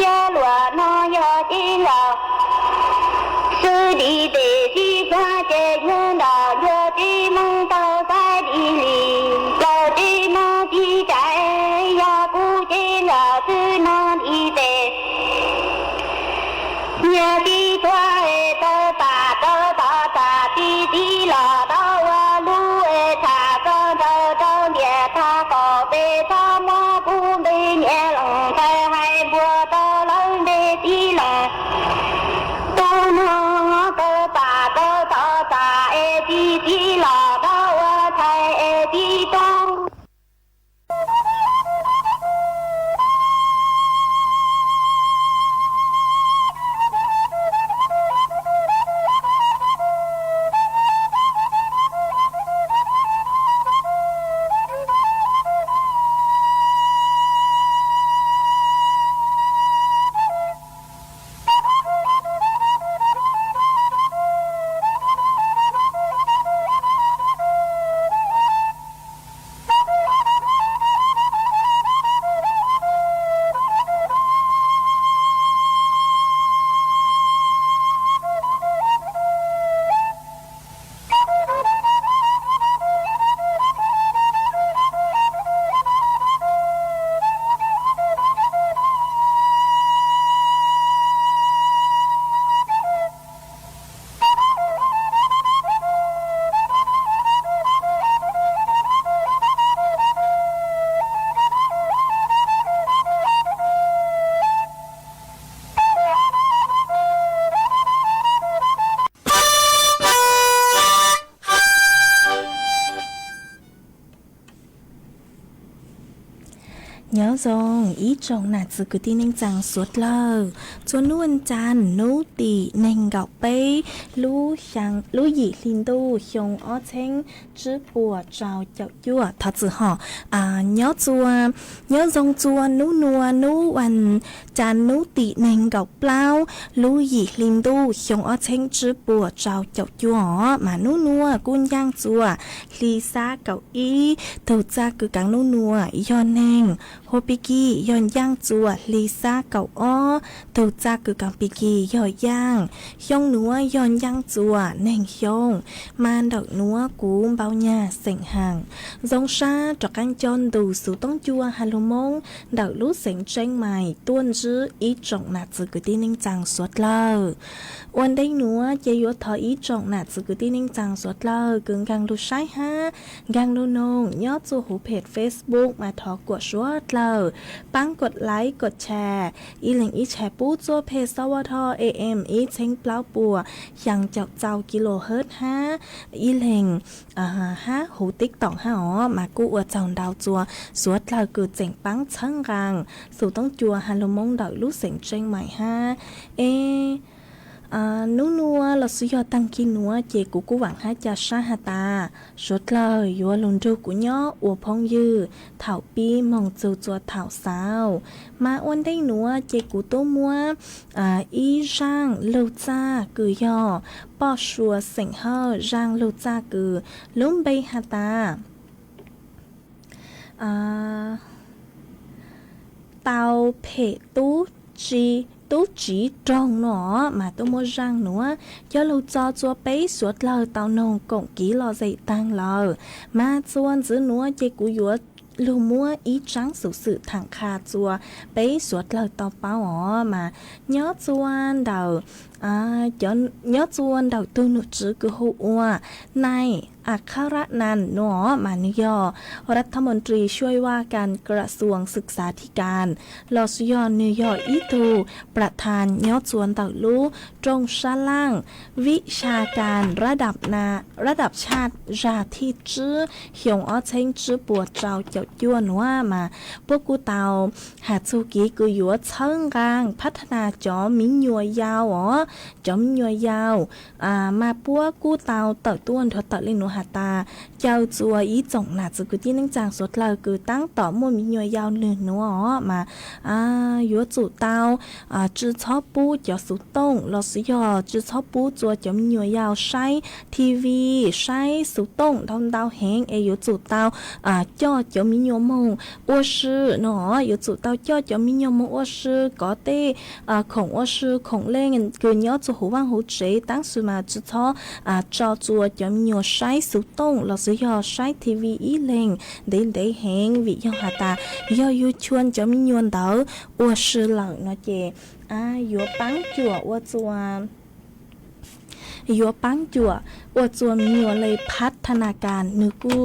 家罗那要进了，是的的西瓜节人了，要的梦到在地里，要的梦的在呀不见了是哪里的，要的多哎的把的把把的的啦到啊路哎他个的到年他搞被他妈不没年了，他还不到了的地了。都那个把个大大哎的的啦到啊才哎的东。nhớ rằng ý trong nạt sự cứ tin anh rằng suốt lờ cho nuôn chan nú tì nành gạo bê lú sang lú dị linh đô hiong ó chênh chứ bùa trào chậu chua thật sự họ nhớ rằng chua nú nua nú hoàn chan nú tì nành gạo bao lú dị linh đô hiong ó chênh chứ bùa trào chậu chua mà nú nua cun giang chua ly xa cậu ý thầu ra cứ cắn nú nua do nành hồ bì kỳ yon giang chùa lì xa cậu ó từ cha cứ càng bì kỳ yo giang yong núa yon giang chùa nền yong man đậu núa cú bao nhà sành hàng dòng xa trọ canh chôn đủ số tông chùa hà lô mông đậu lú sành tranh mày tuôn chứ ý trọng nạt sự cứ tin ninh chàng suốt lờวันได้นัวเจยัวทออีจงหนาจะกูที่นิ่งจังสวดเลยกึ่งกังดูใช่ฮะกังดูนงยอดจูหูเพจ Facebook มาทอกดสวดเลยปังกดไลค์กดแชร์อีหลิงอีแชร์ปู้จัวเพจสวทอ AM อีเช้งเปล่าปัวยังเจ้าเจ้ากิโลเฮิรตซ์ฮะอีหลิงฮะหูติ๊กต่องฮะอ๋อมากู้อวดเจ้าดาวจัวสวดเลยกูเจ๋งปังเชิงกังสู่ต้องจัวฮัลโหลมงดอกลูกเสียงเจงใหม่ฮะนูนัวเราซื้อยอตังกินนัวเจกูหวังให้จะชาฮาตาชดเลยยัวลุนจูกูย่ออวพงยือเถาปีมองจูจัวเถาสาวมาอ้วนได้นัวเจกูโตมัวอีร่างลูจ้ากือย่อป้อชัวเสียงเฮอร่างลูจ้ากือลุ่มใบฮาตาเตาเพตูจีtú chỉ tròn nó mà tôi mua răng nữa cho lâu cho chua bấy suốt lờ tao nông cộng ký lo dậy tăng lờ mà chuan giữ nữa chơi cú dúa lưu mua ý trắng sự thẳng kha chua bấy suốt lờ tao bao mà nhớ chuan đầu nhớ chuan đầu tôi nụ chữ cứ hụ nàyอัครนันท์หนอมานิยอรัฐมนตรีช่วยว่าการกระทรวงศึกษาธิการลอสยอนนิยออีตูประธานยอดสวนเต่าลูจงชาล่างวิชาการระดับชาติราที่จื้อเหี่ยงอ้อเช้งจื้อปวดเจ้าเจ้าย้วนว่ามาพวกกูเต่าหาซูกีกูอยู่เชิงกลางพัฒนาจอมิญยัวยาวจอมิญยัวยาวมาพวกกูเต่าเต่าต้วนเต่าลินหนู หาตาเจ้าจัวอีจ่งน่ะจะกูที่นั่งจางสดเลยคือตั้งต่อมัวมีหน่วยยาวหนึ่งนัวมายัวจู่เตาจื้อชอบปูเจ้าสุดต้งเราสิยอจื้อชอบปูจัวเจ้ามีหน่วยยาวใช้ทีวีใช้สุดต้งทอนดาวแหงยัวจู่เตาจ่อเจ้ามีหน่วยมงอ้วชื่อเนาะยัวจู่เตาจ่อเจ้ามีหน่วยมงอ้วชื่อก็เต้ของอ้วชื่อของเล่งเกินยอดจู่หัวว่างหัวเจ๋ตั้งสุมาจื้อชอจอจัวเจ้ามีหน่วยใช้สุดต้งเราสิยอใช้ทีวีอีเล่งได้แหงวิยอหาตายอยูชวนเจ้ามีหน่วยเตาอ้วชื่อเหล่าเนาะเจยัวปังจั่วอ้วจัวยัวปังจั่วอ้วจัวมียัวเลยพัฒนาการนึกู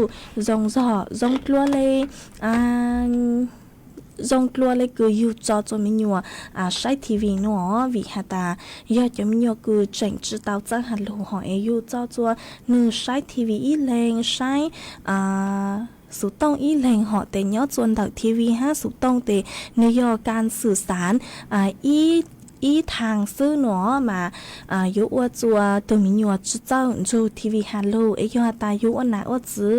จงจ่อจงกลัวเลยจงกลัวเลยคืออยู่จอจมียัวใช้ทีวีเนาะวิหาตายอดจะมียัวคือเจ๋งจื้อเตาจังหันลูหออยู่จอจัวนึใช้ทีวีอีแรงใช้สุดต้องอีแรงเหาะแต่ยอดจวนดักทีวีสุดต้องแต่ในยอการสื่อสารอีทางซื้อหนอมายุว่าจัวตัวมีหยวดเจ้าจูทีวีฮัลโหลยอตายุอันไหนว่าจื้อ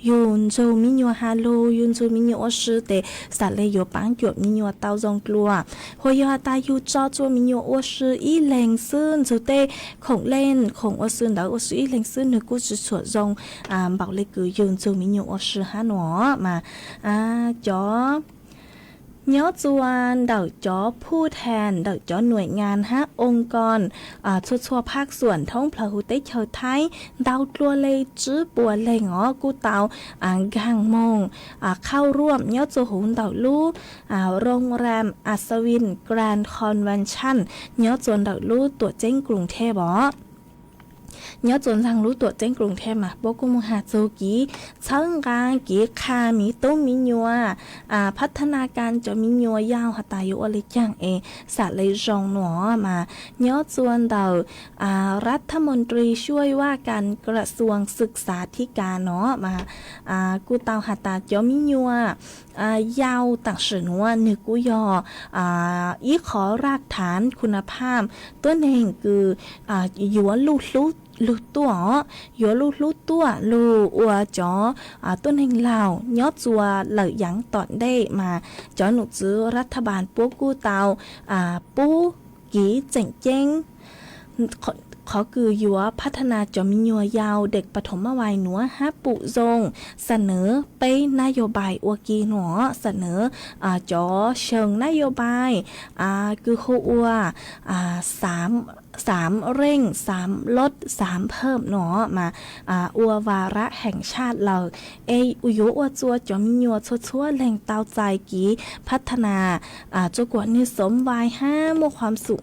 ยุนจูมีหยวดฮัลโหลยุนจูมีหยวดซื้อแต่สัตว์เลยอยู่ปังหยวดมีหยวดเต้าจงกลัวพอยอตายุเจ้าจัวมีหยวดว่าซื้ออีแรงซื้อจูเต้ของเล่นของว่าซื้อเดาว่าซื้ออีแรงซื้อนึกกูจะสวดจงบอกเลยคือยุนจูมีหยวดว่าซื้อหนอมาจ๋อย้อจวนเดาจ้อผู้แทนเดาจ้อหน่วยงานองค์กรชั่วภาคส่วนท้องพระหุเตเชอไทยเดาตัวเลยจื้อปัวเลยงอกูเตากางมงเข้าร่วมย้อจหุนเดาลู่โรงแรมอัศวินแกรนด์คอนเวนชั่นย้อจวนเดาลู่ตัวเจ้งกรุงเทพย้อนจนทางรู้ตัวเจ้งกรุงเทพบกุมหาโจกีเชิงกางกีคามีตุ้มมีญัวพัฒนาการจะมีญัวยาวหตายุอะไรจังสะเลยจงหนอมาย้อนจวนเดารัฐมนตรีช่วยว่าการกระทรวงศึกษาธิการเนาะมากูเตาหตาจะมีญัวยาวต่างสือนัวนึกกูยอีขอรากฐานคุณภาพตัวเองคือยัวลูตัวยัวลูตัวลูอัวจ๋อต้นแห่งลาวยอดจัวเหล่าหยังตอนได้มาจ๋อหนุจื้อรัฐบาลปูกู้เตาปูกีเจ๋งเจ้งขอคือยัวพัฒนาจอมียัวยาวเด็กปฐมวัยหนัวปุจงเสนอไปนโยบายอวกีหนัวเสนอจอเชิงนโยบายคือโคอัว3เร่ง3ลด3เพิ่มหนอมาอัววาระแห่งชาติเราอุยุอัวจัวจอมยัวชั่วแหล่งเตาใจกีพัฒนาจกว่านิสมวาย5มั่วความสุข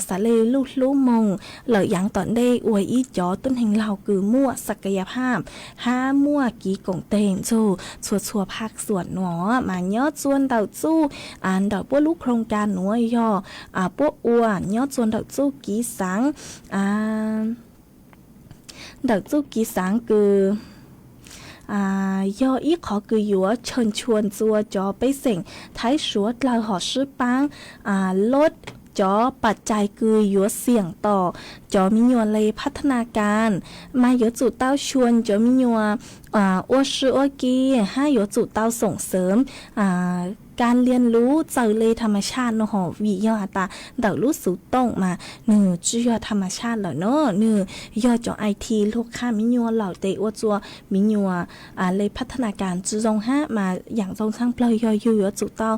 สาเลลูกมงเหล่ายังตอนได้อวยอีจอต้นแห่งเราคือมั่วศักยภาพมั่วกีกงเตงชัวภาคส่วนหนอมายอดส่วนเดาจู้เดาพวกลูกโครงการหนัวยอพวกอัวยอดส่วนเดาจู้กีสังเดาจู้กีสังคือยออีขอคือยัวเชิญชวนจัวจอไปเสิ่งท้ายชัวเราหอซื้อปังลดจอปัจจัยคือยัวเสี่ยงต่อจอมียัวเลยพัฒนาการมายัวจุดเต้าชวนจอมียัวอ้วชื่ออ้วกียัวจุดเต้าส่งเสริมการเรียนรู้เจอเลยธรรมชาติเนาะวิยอตาเดารู้สูต้องมาจื้อธรรมชาติเหล่าเนาะยอจอITลูกค้ามิญัวเหล่าเตอวจัวมิญัวเลยพัฒนาการจื้อจงมาอย่างจงช่างเปลยยอจุดเต้า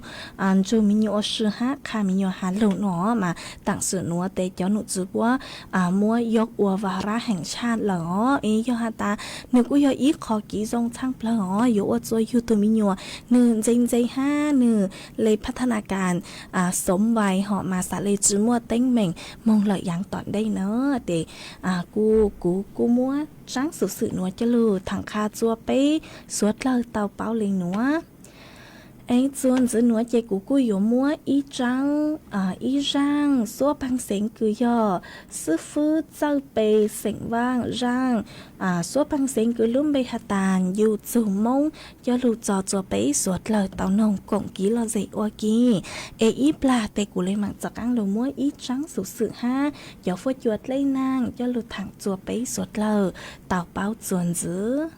จูมิญัวชื่อค่ามิญัวหาเหล่าเนาะมาต่างสื่อนัวเตจอหนุจื้อว่ามัวยกอววาระแห่งชาติเหล่ายอตานึกยออีขอกีจงช่างเปลยยอจัวยูตัวมิญัวเจเลยพัฒนาการสมวัยเหาะมาสาเลยจื้อมัวเต้งเหม่งมองเหล่ายังตอนได้เนาะเตกูมัวจ้างสื่อนัวจะลูถังคาจัวไปสวดเลยเตาเป้าเลยนัว ấy chuồn giữa núa chạy cú cú yếu múa ý rang xua bằng sến cứ yo sư phứ châu bề sến vang rang xua bằng sến cứ lúc bề hạt tàn dù dù mông cho lù trò cho bế suốt lời tàu nông cổng ký lo dậy oa kì ý pla tê cú lên mạng giặc ăn đồ múa ý trắng sự sự ha gió phô chuột lấy nang cho lù thẳng chùa bế suốt lời tàu báo chuồn giữa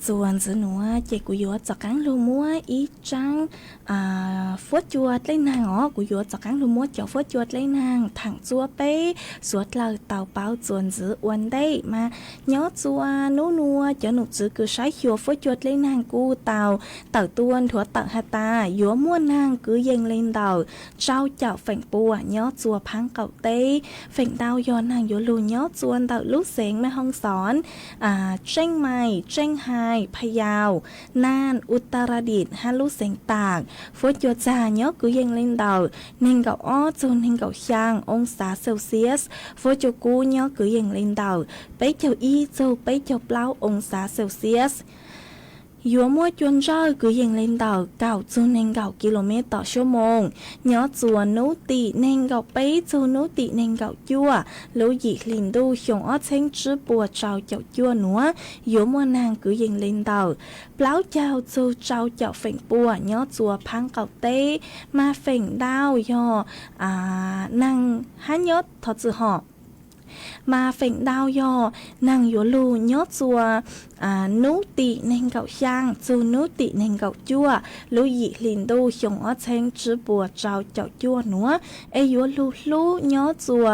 จวนจื้อหนัวเจกูยัวจักกังลูมัวอีจังฟัวจวดเลยนางอ๋อกูยัวจักกังลูมัวเจ้าฟัวจวดเลยนางถังจัวเป้สวดเราเต่าเป้าจวนจื้อวันได้มาย้อจัวนัวเจ้าหนุจื้อคือใช้หัวฟัวจวดเลยนางกูเต่าตัวนถั่วเต่าฮาตายัวมั่วนางคือเย็งเล่นเต่าเจ้าเจ้าแฝงปัวย้อจัวพังเก่าเต้แฝงดาวยอนางยัวลูย้อจวนเต่าลูกเสงแม่ห้องสอนเจ้งใหม่เจ้งไฮพะเยาน่านอุตรดิตถ์ฮัลลุเสียงตากฝนหยดจาเนาะกูยังเล่นเดาเน่งเกาอ้อจนเน่งเกาช่างองศาเซลเซียสฝนหยดกูเนาะกูยังเล่นเดาไปเจ้าอีโจไปเจ้าเปล่าองศาเซลเซียสยัวมัวจวนเจ้ากูยังเล่นเดาเก่าจนเน่งเก่ากิโลเมตรต่อชั่วโมงเนาะจวนนุติเน่งเก่าไปจนนุติเน่งเก่าจั่วรู้หยิลินดูชงอ้อเชิงจื้อปัวเจ้าเจ้าจั่วหนัวยัวมัวนางกูยังเล่นเดาเปล่าเจ้าจูเจ้าเจ้าเฝ่งปัวเนาะจัวพังเก่าเต้มาเฝ่งดาวยอนางฮันยศทอจื้อหอมาเฝ่งดาวยอนางยัวลูเนาะจัวนุติเน่งเก่าช่างจูนุติเน่งเก่าจั่วรู้หยิลินดูชงอ้อเชิงจื้อปัวเจ้าเจ้าจั่วหนัวยัวลูลูเนาะจัว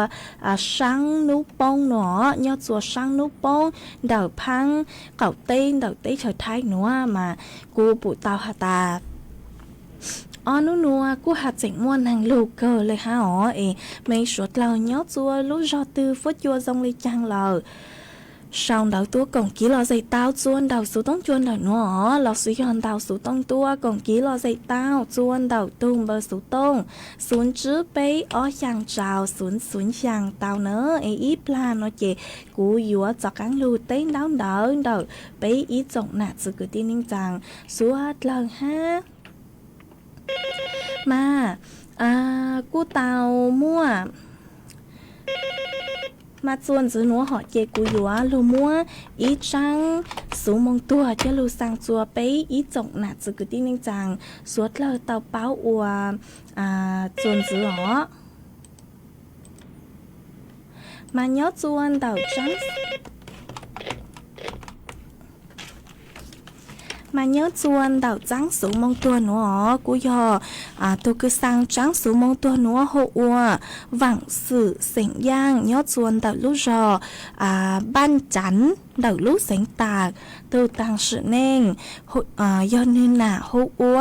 ช่างนุปงหนอเนาะจัวช่างนุปงเดาพังเก่าเต้เฉยท้ายหนัวมากูปุตาหาตานัวกูหัดเจ๋งม่วนนางลูกเกอเลยฮะไม่สวดเราเนาะจัวลูรอตือฟุดจัวทรงเลยจังเราsau đầu tua còn kỹ lo dây tao chuôn đầu số tông chuôn đầu nó lọ suy hòn đầu số tông tua còn kỹ lo dây tao chuôn đầu tung bờ số tông xuống trước bấy ó chẳng trào xuống chẳng tao nữa ít là nó chỉ cú dúa cho cắn lưu tên đau đỡ đầu bấy ít trọng nạt sự cứ tin ninh rằng suốt lần ha mà cú tao muaมาจวนจื้อหนัวหอเจกูยัวลูมัวอีจังสูมงตัวเจลูสังจัวไปอีจงหนาจื้อกุติ้งนิงจังสวดเลยเตาเป้าอัวจวนจื้อหอมาย้อจวนเตาจังมาเยอะจวนเดาจังสูมงตัวหนัวกูยอตัวคือสังจังสูมงตัวหนัวหัวหวังสื่อเสียงย่างเยอะจวนเดาลูกบ้านจันเดาลูกเสียงตากตัวต่างสื่อเน่งยอนืนหนาหัว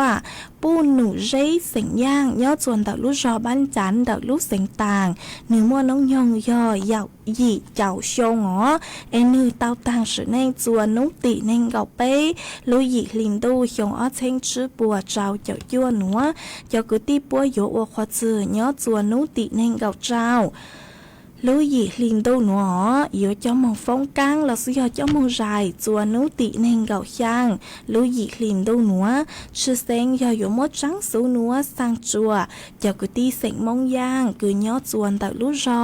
ปูหนูเร่เสียงย่างเยอะจวนเดาลูกบ้านจันเดาลูกเสียงต่างเนื้อมัวน้องยองยอยาวหยี่เจ้าชงนื้อเตาต่างสื่อเน่งจวนนุติเน่งเกาเป้ลุยลินดูชงอ้อเชิงชื่อปัวเจ้าเจ้ายั่วหนัวเจ้ากุฏิปัวโยอควาจือเนาะจวนนุติเน่งเกาเจ้าลุยลินดูหนัวโยเจ้ามองฟงกังเราซื้อยเจ้ามองใจจวนนุติเน่งเกาช่างลุยลินดูหนัวชื่อเซงยโยมดจังสูหนัวสังจัวเจ้ากุฏิเสงมองย่างคือเนาะจวนแต่ลุจอ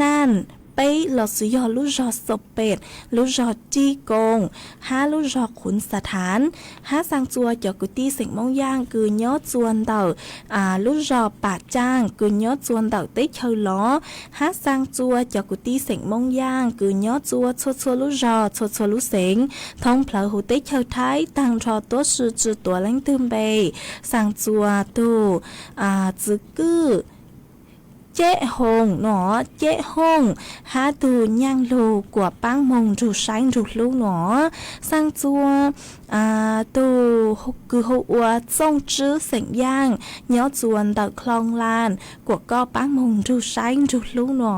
นั่นไปหลอดสุยอลูกจอศพเป็ดลูกจอจีกง5ลูกจอขุนสถาน5สังจัวเจ้ากุฏิเสียงมองย่างคือยอดจวนเต่าลูกจอป่าจ้างคือยอดจวนเต่าเต้เชยล้อ5สังจัวเจ้ากุฏิเสียงมองย่างคือยอดจัวชัวลูกจอชัวลูกเสียงท้องเพลาหูเต้เชยท้ายต่างชอตัวสื่อจือตัวเล้งตื่มเบสังจัวตัวจื้อกือเจ๊หงหนอเจ๊หงหาดูย่างลูกว่าปังมงดูใช้ดูลูหนอสร้างจัวตูคือหัวส่งจื้อเสียงย่างเนาะจวนเต่าคลองลานกว่าก็ปังมงดูใช้ดูลูหนอ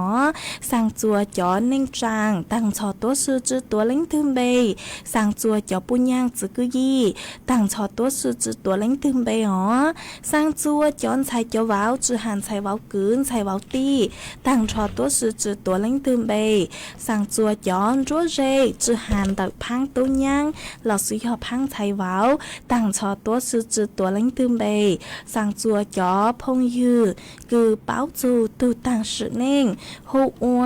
สร้างจัวจ่อเน่งจางตั้งชอตัวซื้อจื้อตัวเล้งทึมเบสร้างจัวจ่อปุญญางจื้อกุยี่ตั้งชอตัวซื้อจื้อตัวเล้งทึมเบสร้างจัวจ่อนใช้จ่อว้าวจื้อหันใช้ว้าวกืนใช้vào ti tăng choตัวสื่อจือตัวเล้งตื่นเบสั่งจัวย้อนรัวเจจือหันตักพังตัวยังเราซื้อพังไทยว้าวตั้งชอตัวสื่อจือตัวเล้งตื่นเบสั่งจัวย้อพงยือคือเป้าจูตูต่างสื่อเน่งหัว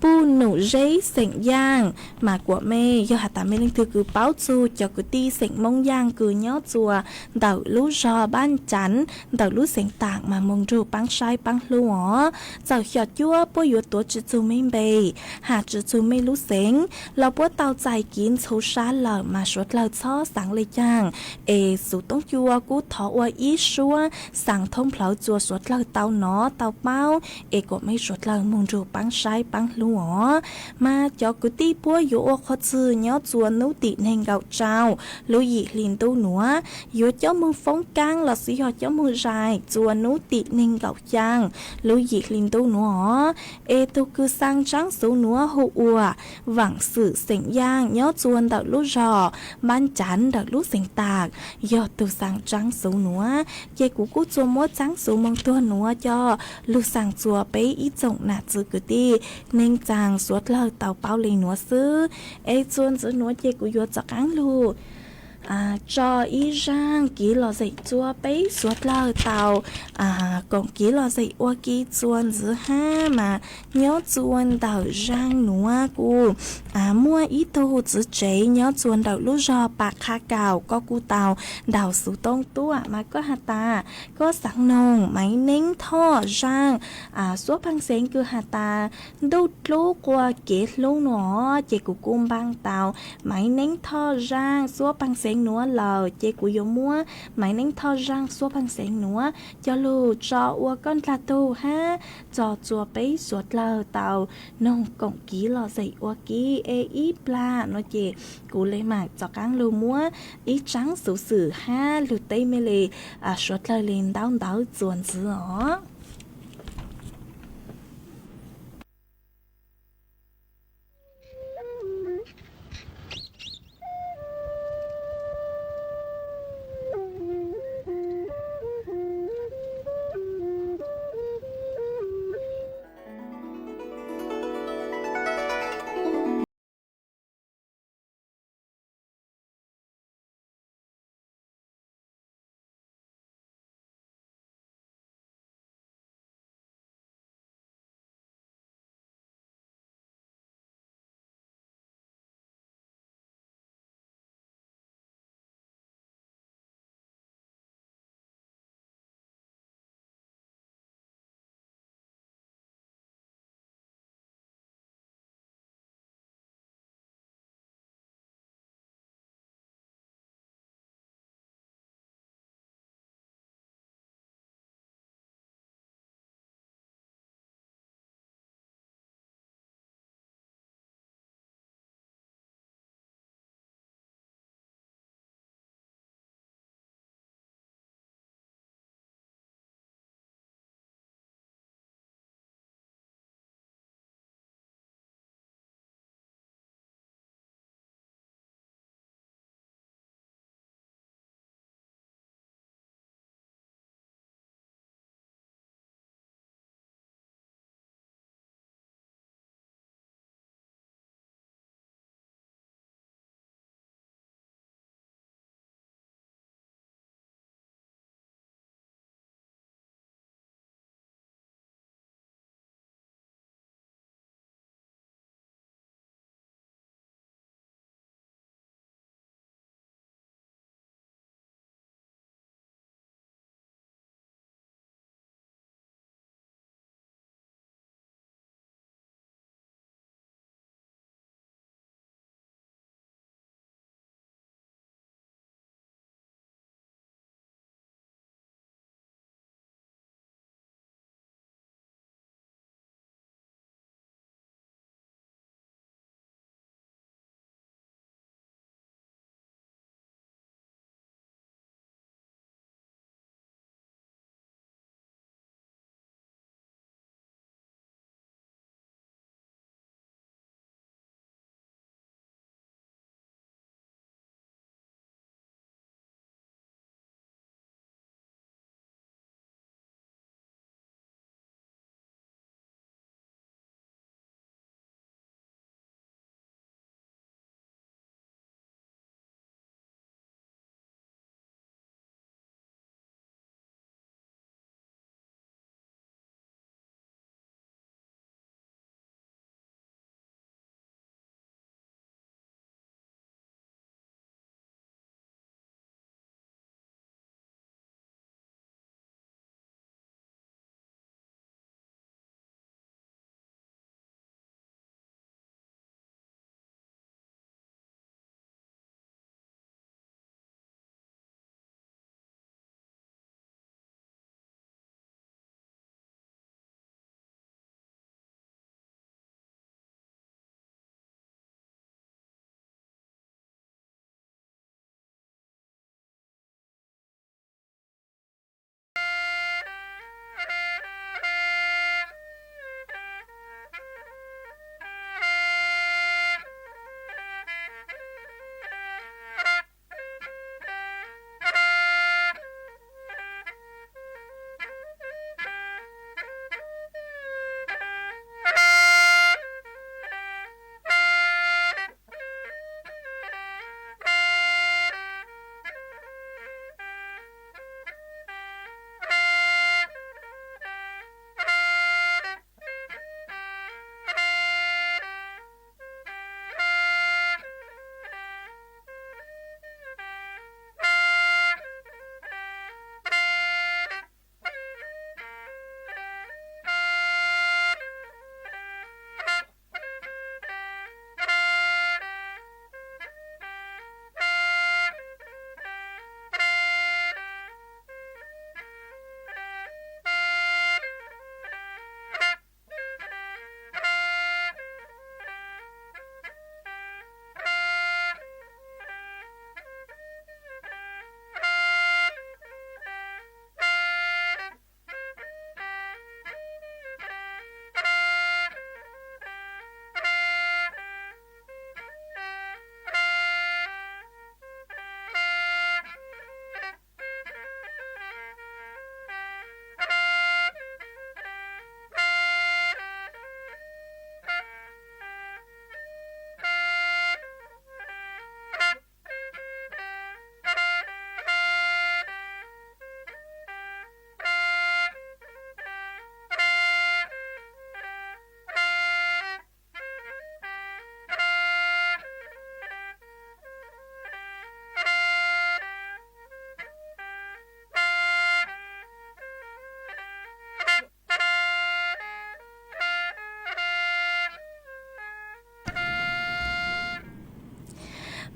ปูหนูgiấy sỉnh giang mà của mê do hạt tạm mê linh thư cứ báo chu cho cứ ti sỉnh mông giang cứ nhó chùa đậu lú rò ban chắn đậu lú sỉnh tạng mà mông ru băng sai băng lú ó dạo giọt chúa bố yếu tố chữ chu minh bề hạt chữ chu mê lú sỉnh lò bố tàu dài kín xấu xa lờ mà suốt lờ cho sáng lê giang ê sú tông chúa cú thọ ua ý xua sáng thông pháo chùa suốt lờ tàu nó tàu bao ê của mê suốt lờ mông ru băng sai băng lú ó mà cho cứ ti búa yếu khó chữ nhó chùa nấu tị nên gạo trao lú dị liền tu núa yếu cho mông phóng cang là sĩ họ cho mông dài chùa nấu tị nên gạo chang lú dị liền tu núa ê tu cứ sang trắng số núa hộ ua vẳng sự sỉnh giang nhó chuồn đạo lú rò ban chán đạo lú sỉnh tạc yếu tu sang trắng số núa dây cú cú chùa mốt trắng số mông tua núa cho lú sang chùa bấy ít rộng nạ chữ cứ ti nên chàng suốt lờ tàu bao lì núa sư ê chuồn giữa núa dây cú yếu chọc áng lù cho ý rang ký lò dậy chua bấy suốt lờ tàu còn ký lò dậy ua ký chuồn giữa ha mà nhớ chuồn tàu rang núa cu mua ý tô chữ chế nhớ chuồn tàu lú rò bạc kha cào có cu tàu đào sú tông tua mà có hạt ta có sáng nồng máy nính thọ rang số băng sen cứ hạt ta đút lú qua kết lú nó chế của cung băng tàu máy nính thọ rang số băng sen núa lờ chế của yếu mua máy nính thọ rang số băng sen núa cho lù cho ua con là tu ha cho chùa bấy suốt lờ tàu nông cộng ký lò dậy ua ký ê ý pla nó chế cú lấy mạc cho cáng lù múa ý trắng sử sử ha lù tây mê lì suốt lờ lên đau đau chuồn dữ ó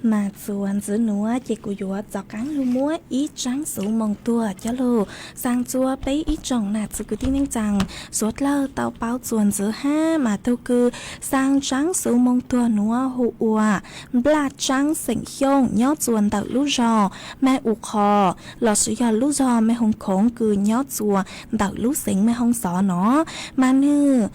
mà chuồn giữ núa chỉ của chúa cho cắn lu múa ý trắng số mong tua cho lù sang chúa bấy ý trọng nạt sự cứ tin nên rằng suốt lơ tàu báo chuồn giữ ha mà tôi cứ sang trắng số mong tua núa hụ ua bla trắng sỉnh hiông nhó chuồn tàu lú giò mẹ u kho lọ sử dụng lú giò mẹ hông khổng cứ nhó chuồn tàu lú sỉnh mẹ hông xó nó mà nư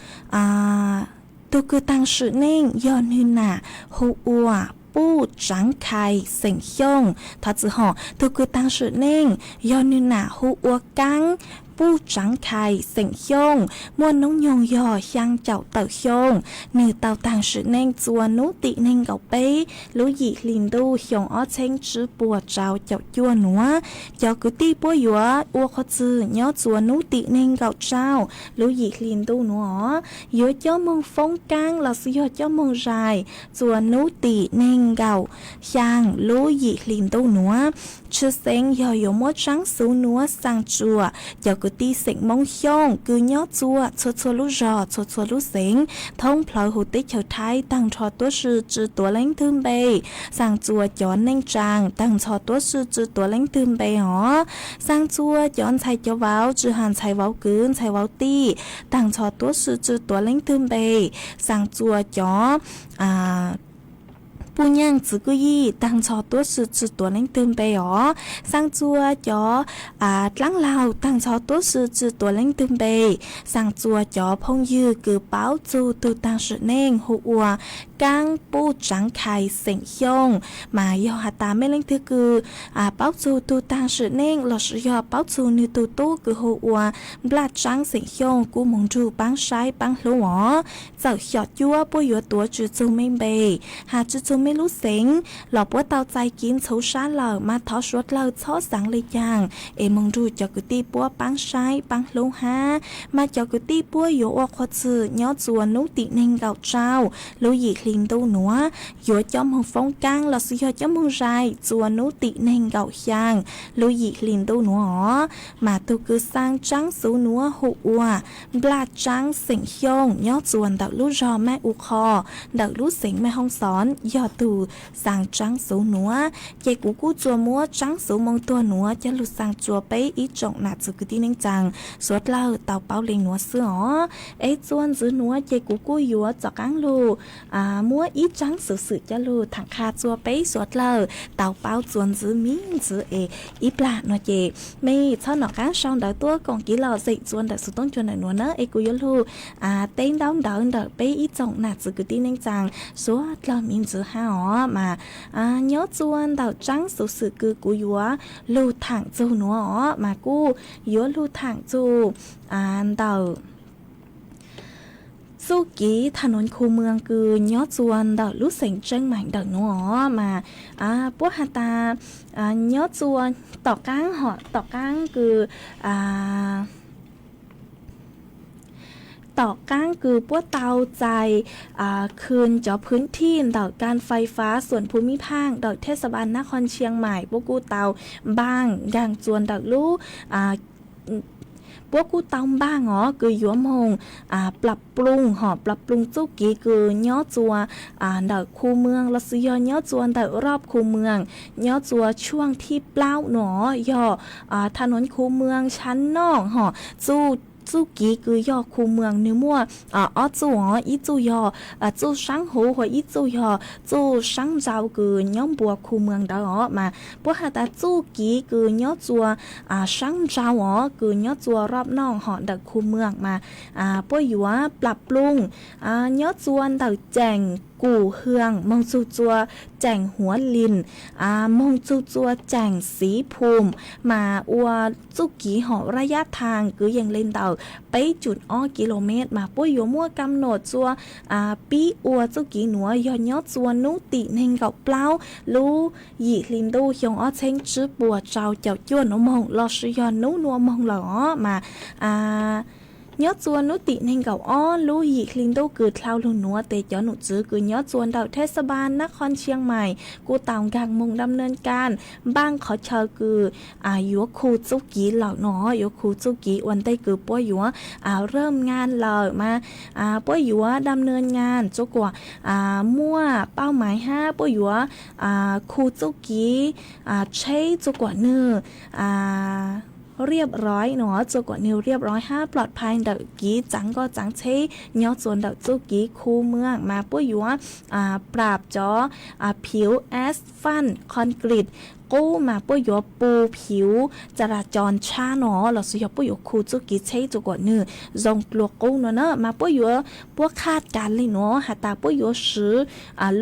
tôi cứ tăng sự nên do như nà hụ ua不展开成胸，他之后都个当时呢，要你拿护我刚。不展开成胸，莫农用药香蕉豆胸，你到当时能做努地能够背，如意领导向我请直播照就做喏，就个地波药，我可知要做努地能够照，如意领导喏，有叫梦风干，老师有叫梦ไร做努地能够像如意领导喏。ชื่อเสียงยอยมัวจังสูนัวสังจัวยาวกตีเสียงมงยงคือยอจัวชัวลูจอชัวลูเสียงท้องพลอยหูติเฉาไทยตั้งชอตัวชื่อจือตัวเล้งทึมเบยสังจัวย้อนเน่งจางตั้งชอตัวชื่อจือตัวเล้งทึมเบยหอสังจัวย้อนไทยเจ้าว้าวจือหันไทยว้าวกืนไทยว้าวตีตั้งชอตัวชื่อจือตัวเล้งทึมเบยสังจัวย้อ不样子个意当初多是只多能准备哦，上桌咗当老当初多是只多能准备，上桌咗朋友个包住都当时能好话，刚不展开成胸，嘛要下大咩能得个包住都当时能，老师要包住你都多个好话，不拉张成胸，กูมอง住帮晒帮路哦，就小ยัว不有多只做明白，下只做ไม่รู้เสียงหลอกว่าเตาใจกินชูชาเหล่ามาทอชวดเหล่าชอสังเลยอย่างมองดูจอกุตีปัวปังใช้ปังลงฮามาจอกุตีปัวอยู่อควสื่อยอจวนนุติเน่งเก่าเจ้าลุยคลินตูหนัวอยู่จอมหงฟงกังหลอสิยอจอมหงใจจวนนุติเน่งเก่ายางลุยคลินตูหนัวมาตูคือสร้างจังสูหนัวหัวบลาจังเสียงยงยอจวนดอกลูจอแม่อุคอดอกลูเสียงแม่ห้องสอนยอตูsang trắng số núa, chạy cú chùa múa trắng số mong tua núa, cho lụt sang chùa bấy ý trọng nạt sự cứ tin nên rằng suốt lâu tàu bao lên núa xưa ó, ấy chuan giữ núa chạy cú yúa cho cáng lù, múa ý trắng sự cho lù thằng kha chùa bấy suốt lâu tàu bao chuan giữ miếng giữ ý bla nó chạy, mày cho nó cáng xong đợi tua còn kỹ lò dậy chuan đợi sự tông chuan đợi núa nữa, ấy cú yúa lù, tên đau đợi bấy ý trọng nạt sự cứ tin nên rằng suốt lâu miếng giữ ha ó mà nhớ chuan đào trắng số sự cứ của yúa lưu thẳng châu nữa mà cô yúa lưu thẳng châu đàoสู้กี้ถนนคูเมืองคือยอดจวนดอกลูกเสียงเจ้งใหม่ดอกหนูอ๋อมาพวกฮาตายอดจวนต่อก้างหอต่อก้างคือต่อก้างคือพวกเตาใจคืนจอพื้นที่ดอกการไฟฟ้าส่วนภูมิภาคดอกเทศบาลนครเชียงใหม่พวกกูเตาบ้างอย่างจวนดอกลูกพวกกูเตาบ้างอ๋อคือยัวมงปรับปรุงปรับปรุงจุกี้คือย่อจัวดอกคูเมืองรัสยอย่อจวนดอกรอบคูเมืองย่อจัวช่วงที่เปล่าหนอย่อถนนคูเมืองชั้นนอกจูกี้คือยอคูเมืองเนื้อมัวจูอีจูยอจูสังหูหัวอีจูยอจูสังเจ้าคือย่อมบัวคูเมืองดอกมาพวกหาตาจูกี้คือย่อจัวสังเจ้าคือย่อจัวรอบนอกดอกคูเมืองมาพวกอยู่ปรับปรุงย่อจวนดอกแจงกูเฮืองมองจูจัวแจงหัวลินมองจูจัวแจงสีภูมิมาอัวจุกี้ระยะทางคือยังเล่นเดาไปจุดกิโลเมตรมาปุ้ยโยมัวกำหนดจัวปีอัวจุกี้หนัวยอดยอดจัวนุติเน่งกับเปล่าลู่หยีลินดูยองเชงจื้อปัวเจ้าเจ้าจวนมองลอชยอนนุนัวมองหล่อมา nhớ chuồn nút tị nên gạo ó lú dị linh đô cử thao lù núa tê cho nụ chứ cứ nhớ chuồn đàoเทศบาลนครเชียงใหม่กูตามการมุ่งดำเนินการบ้างขอเชิญคือยัวครูจุกี้เหล่าหนอยัวครูจุกี้วันได้คือป้วยยัวเริ่มงานเลยมาป้วยยัวดำเนินงานจุกว่ามั่วเป้าหมาย5ป้วยยัวครูจุกี้ใช้จุกว่าเนื้อเรียบร้อยเนาะจุกว่านิวเรียบร้อย5ปลอดภัยเด็กกี้จังก็จังใช้ย้อนส่วนเด็กจุกี้คู่เมืองมาปุ้ยยัวปราบจอผิวแอสฟัลคอนกรีตกู้มาปุ้ยยัวปูผิวจราจรชาเนาะเราสุยปุ้ยยัวคู่จุกี้ใช้จุกว่าเนื้อทรงปลวกกู้เนาะมาปุ้ยยัวพวกคาดการเลยเนาะหาตาปุ้ยยัวซื้อ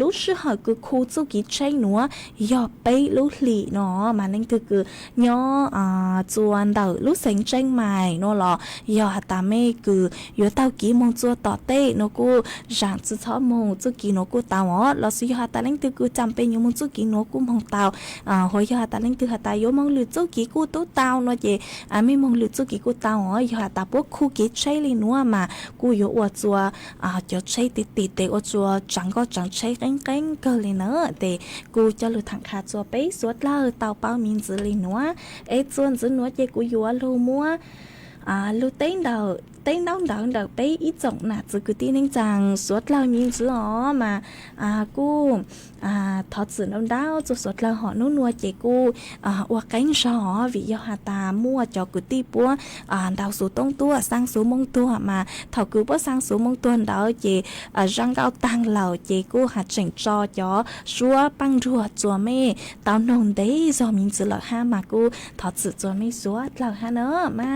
รู้สึกเหรอคือคู่จุกี้ใช้เนาะย่อไปรู้หลีเนาะมานั่นคือย้อจวนเดารู้เสียงเจ้งใหม่เนาะหรอย่อหาตาไม่คือยัวเต้ากี้มองจัวต่อเต้เนาะกูจางจุดท้อมองจุกี้เนาะกูตาอ๋อเราสุยหาตาเล่นคือจำเป็นอยู่มองจุกี้เนาะกูมองเตาหอยหาตาเล่นคือหาตาโยมองหรือจุกี้กูตู้เตาเนาะเจไม่มองหรือจุกี้กูเตาอ๋อหาตาพวกคู่กี้ใช่เลยนัวมากูอยู่อวดจัวจะใช้ติดเตอจัวจังก็จังใช้เร่งเกินเลยเนาะแต่กูจะหลุดทางขาจัวไปสวดเล่าเตาเป้ามินจือเลยนัวจวนจือนัวเจกูอยู่ลูมัวลูเต้นเดาไปอีจงน่ะจือกูตีนึงจังสวดเล่ามินจืออ๋อมากูทอดสื่อดาวจุดสดเราหอนุ่นนัวเจกูว่าไก่ชอวิยหาตามั่วจอกุตีปัวดาวสูต้งตัวสร้างสูมงตัวมาเท่ากูปัวสร้างสูมงตัวดาวเจรังเกาตังเหล่าเจกูหาเจิงจอจอชัวปังรัวจัวเม่ตาวนงได้จอมินจือเหล่าห้ามากูทอดสื่อจัวไม่สวดเหล่าห้าเนอะมา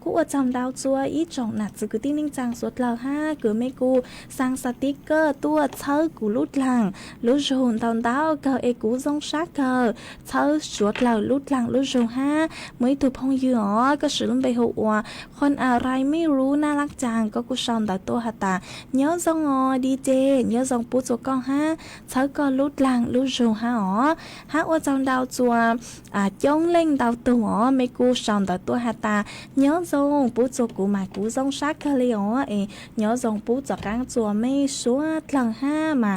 กูว่าจำดาวจัวอีจงหนักจือกูตีนิ่งจังสวดเหล่าห้ากูไม่กูสร้างสติ๊กเกอร์ตัวเชิญกูลุดหลังlúc rồi tao đào cờ e cú rong sát cờ thơ chuột lào lúc lằng lúc rồi ha mới tụi phong dừa có sự luôn bày hộคนอะไรไม่รู้น่ารักจังก็กูชอนแต่ตัวหาตาnhớ rongดีเจnhớ rongปูจัวก้องฮะเธอก็ลุดหลังลุดrồiฮะฮะว่าจังดาวจัวจ้องเล่งดาวตัวไม่กูชอนแต่ตัวหาตาnhớ rongปูจัวกูมากูรองsát cờเลยnhớ rongปูจัวก้างจัวไม่ชัวหลังห้ามา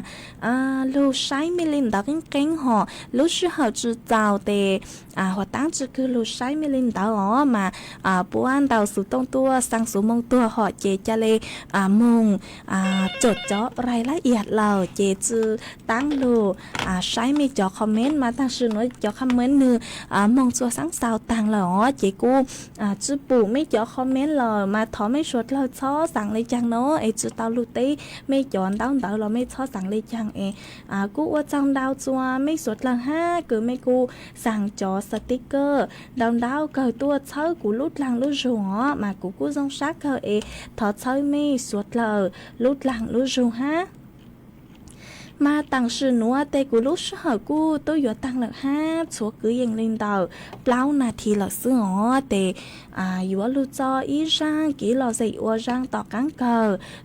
lúc sai mi linh đạo cái họ lúc sư họ chữ giàu để họ tăng chữ cứ lúc sai mi linh đạo họ mà bố ăn đạo sự tông tua sang số mong tua họ chế cha lê mong chốt cho rảiละเอียดเราเจจือตั้งลูใช้มีจอคอมเมนต์มาตั้งชื่อน้อยจอคอมเมนต์นึมองตัวสังสาวต่างเหรอเจกูจือปู่ไม่จอคอมเมนต์เลยมาถอไม่ชดเราช้อสั่งเลยจังเนาะจือเตาลูตีไม่จอนเตาเราไม่ช้อสั่งเลยจังกูว่าจังดาวจัวไม่สดละห้าคือไม่กูสั่งจอสติ๊กเกอร์ดาวเกิดตัวเช่ากูลุดหลังลุดหัวมากูจงซักถอดเช่าไม่สดเลยลุดหลังลุดหัวฮะมาตั้งชื่อนัวแต่กูรู้ชื่อกูตัวอยู่ตั้งหลักห้าชัวคือยังเล่นดาวเปล่านาทีละซื้อแต่อยู่ว่าลูกจออีร่างกี่หล่อใส่อวร่างต่อกังเกอ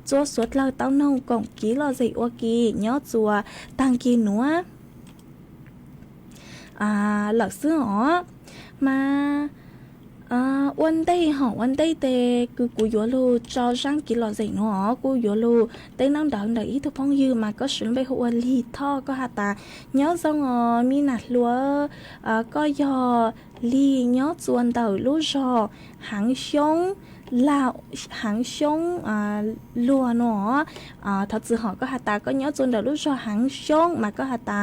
จัวสวดเราเต้านงกงกี่หล่อใส่อวกี่ย้อจัวตั้งกี่นัวหลักซื้อมาวันได้วันได้แต่คือกูอยู่ลูจอร่างกี่หล่อใส่เนาะกูอยู่ลูแต่น้ำดาวเดี๋ยวอีทุกพงยืมมาก็ฉันไปหัวลีท่อก็หาตาย้อซองมีหนัดลัวก็ยอลีย้อจวนเต่าลูจอหางชงลาวหางชงลัวเนาะถ้าจือหอก็หาตาก็ย้อจวนเต่าลูจอหางชงมาก็หาตา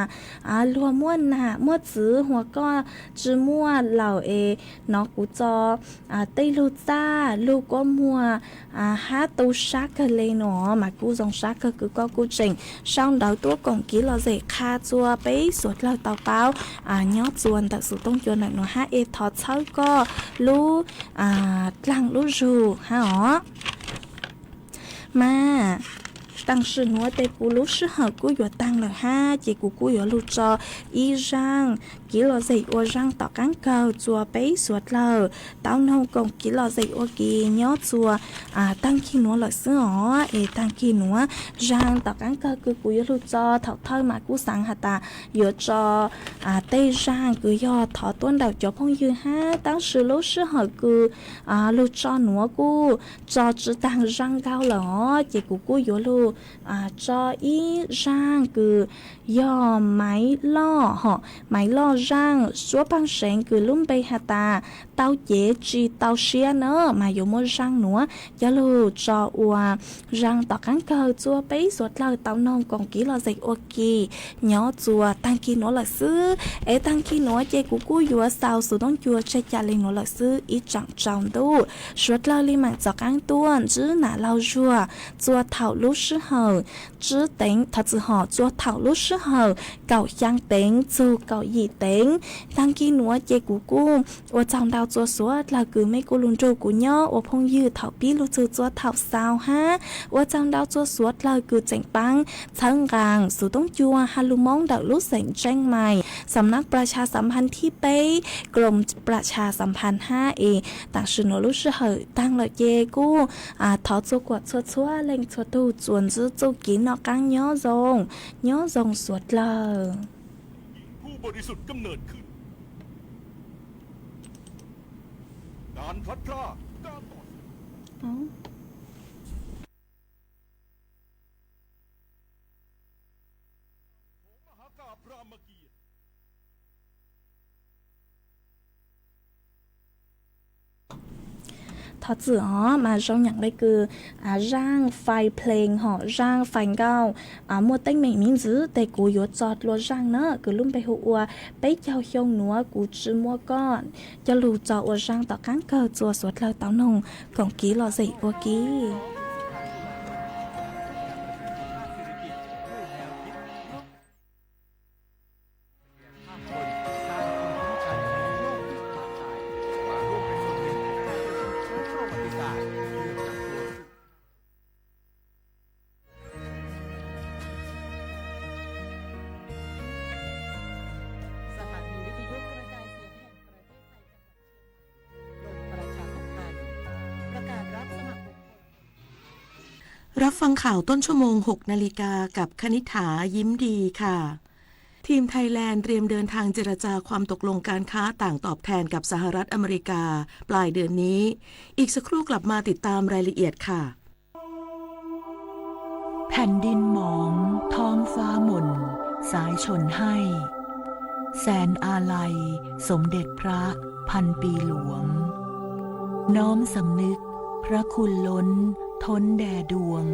ลัวม้วนหน้าม้วนจื้อหัวก็จื้อม้วนเหล่าน้องกูจอเต้ลูจ้าลูกก็มัวฮาตูชักเลยเนาะมากูจงชักก็คือก็กูเจ๋งช่างเดาตัวกงกี้เราเจคาจัวไปสวดเราเตาเป้าย้อจวนแต่สุดต้องจวนหนักเนาะฮะถอดเท้าก็ลูหลังลูจูฮะมา当时我对古鲁时候古有当了哈，结果古有路着一让几罗子我让到刚够做杯所了，到弄共几罗子我给鸟做当ขี้หนัวเลยซึ่งตั้งขี้หนัวร่างต่อกันก็คือกูยรู้จอถอดเท่ามากูสั่งหาตาอยู่จอเต้ร่างกูยอถอดต้นดาวจอพงยืนฮะตั้งสื่อรู้สื่อเหอกูรู้จอหนัวกูจอจืดตั้งร่างเก้าหรอเจ้ากูอยู่รู้จออีร่างกูยอไม้ล่อไม้ล่อร่างชัวปังเสงกูลุ่มไปหาตาเต้าเย่จีเต้าเชียเนอะมาอยู่มร่างหนัวยาลูจออัวรังต่อกันเกิดจัวไปสวดเลยเต้านองกองกีเราใส่โอกีย่อจัวตั้งกีหนัวละซื้อตั้งกีหนัวเจกูยัวสาวสุดต้องยัวใช้จาลิหนัวละซื้ออีจังจังดูสวดเลยลิมันจากกันตัวจื้อหนาเราจัวจัวเท่าลูกซื้อเหอจื้อเต็งถ้าจื้อห่อจัวเท่าลูกซื้อเหอเก่ายังเต็งจูเก่าหยีเต็งตั้งกีหนัวเจกูว่าจังดาวจัวสวดเราคือไม่กูลุนโจกูย่อว่าพงยืดเท่าปีลูกจื้อจัวเท่าสาวฮะว่าจังดาวจัวสวดเราคือเจ๋งปังทั้งกลางสู่ต้องจัวฮัลลูมองดาวลูกเสงแจ้งใหม่สำนักประชาสัมพันธ์ที่เป้กรมประชาสัมพันธ์5A ต่างชื่อหนูลูกชื่อเหอตั้งเลยเจกูถอดจัวกวดชัวเล่งชัวตู้จวนจื้อจูกินนอกกังย่อทรงสวดเลยผู้บริสุทธิ์กำเนิดขึ้นการพลัดพรากการต่อสู้ของมหากาพย์รามเกียรติทอจื่อมาtrongอย่างไรคือร่างไฟเพลงร่างไฟเก้ามัวเต้งไม่มีจื้อแต่กูอยู่จอดรถร่างเนอะคือลุ่มไปหัวไปเจ้าเฮียงหนัวกูจื้อมัวก้อนจะรู้จอดร่างต่อกันเกิดจัวสวดเลยเต้านงของกี้รอสิโอกี้รับฟังข่าวต้นชั่วโมง 6 นาฬิกากับคณิษฐายิ้มดีค่ะ ทีมไทยแลนด์เตรียมเดินทางเจรจาความตกลงการค้าต่างตอบแทนกับสหรัฐอเมริกาปลายเดือนนี้ อีกสักครู่กลับมาติดตามรายละเอียดค่ะ แผ่นดินหมองท้องฟ้าหม่นสายชนให้ แสนอาลัยสมเด็จพระพันปีหลวง น้อมสำนึกพระคุณล้นท้นแด่ดวง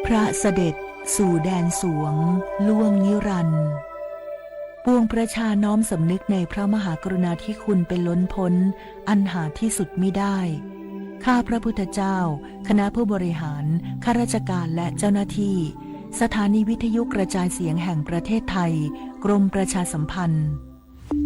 พระเสด็จสู่แดนสวงล่วงนิรันดร์ปวงประชาน้อมสำนึกในพระมหากรุณาธิคุณเป็นล้นพ้นอันหาที่สุดมิได้ ข้าพระพุทธเจ้าคณะผู้บริหารข้าราชการและเจ้าหน้าที่สถานีวิทยุกระจายเสียงแห่งประเทศไทยกรมประชาสัมพันธ์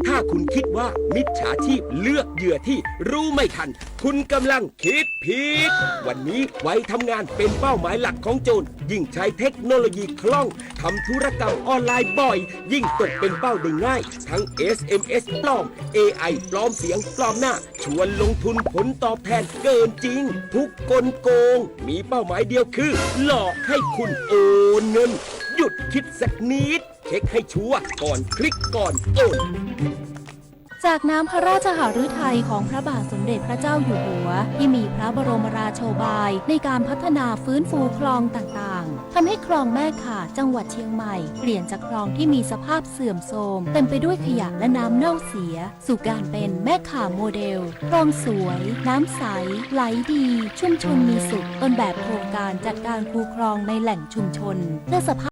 ถ้าคุณคิดว่ามิจฉาชีพเลือกเหยื่อที่รู้ไม่ทันคุณกำลังคิดผิดวันนี้ไว้ทำงานเป็นเป้าหมายหลักของโจรยิ่งใช้เทคโนโลยีคล่องทำธุรกรรมออนไลน์บ่อยยิ่งตกเป็นเป้าได้ง่ายทั้ง SMS ปลอม AI ปลอมเสียงปลอมหน้าชวนลงทุนผลตอบแทนเกินจริงทุกกลโกงมีเป้าหมายเดียวคือหลอกให้คุณโอนเงินหยุดคิดสักนิดเช็คให้ชัวร์ก่อนคลิกก่อนโอน จากน้ำพระราชหฤทัยของพระบาทสมเด็จพระเจ้าอยู่หัวที่มีพระบรมราโชบายในการพัฒนาฟื้นฟูคลองต่างๆทำให้คลองแม่ข่าจังหวัดเชียงใหม่เปลี่ยนจากคลองที่มีสภาพเสื่อมโทรมเต็มไปด้วยขยะและน้ำเน่าเสียสู่การเป็นแม่ข่าโมเดลคลองสวยน้ำใสไหลดีชุ่มชนมีสุขต้นแบบโครงการจัดการคูคลองในแหล่งชุมชนเพื่อสภาพ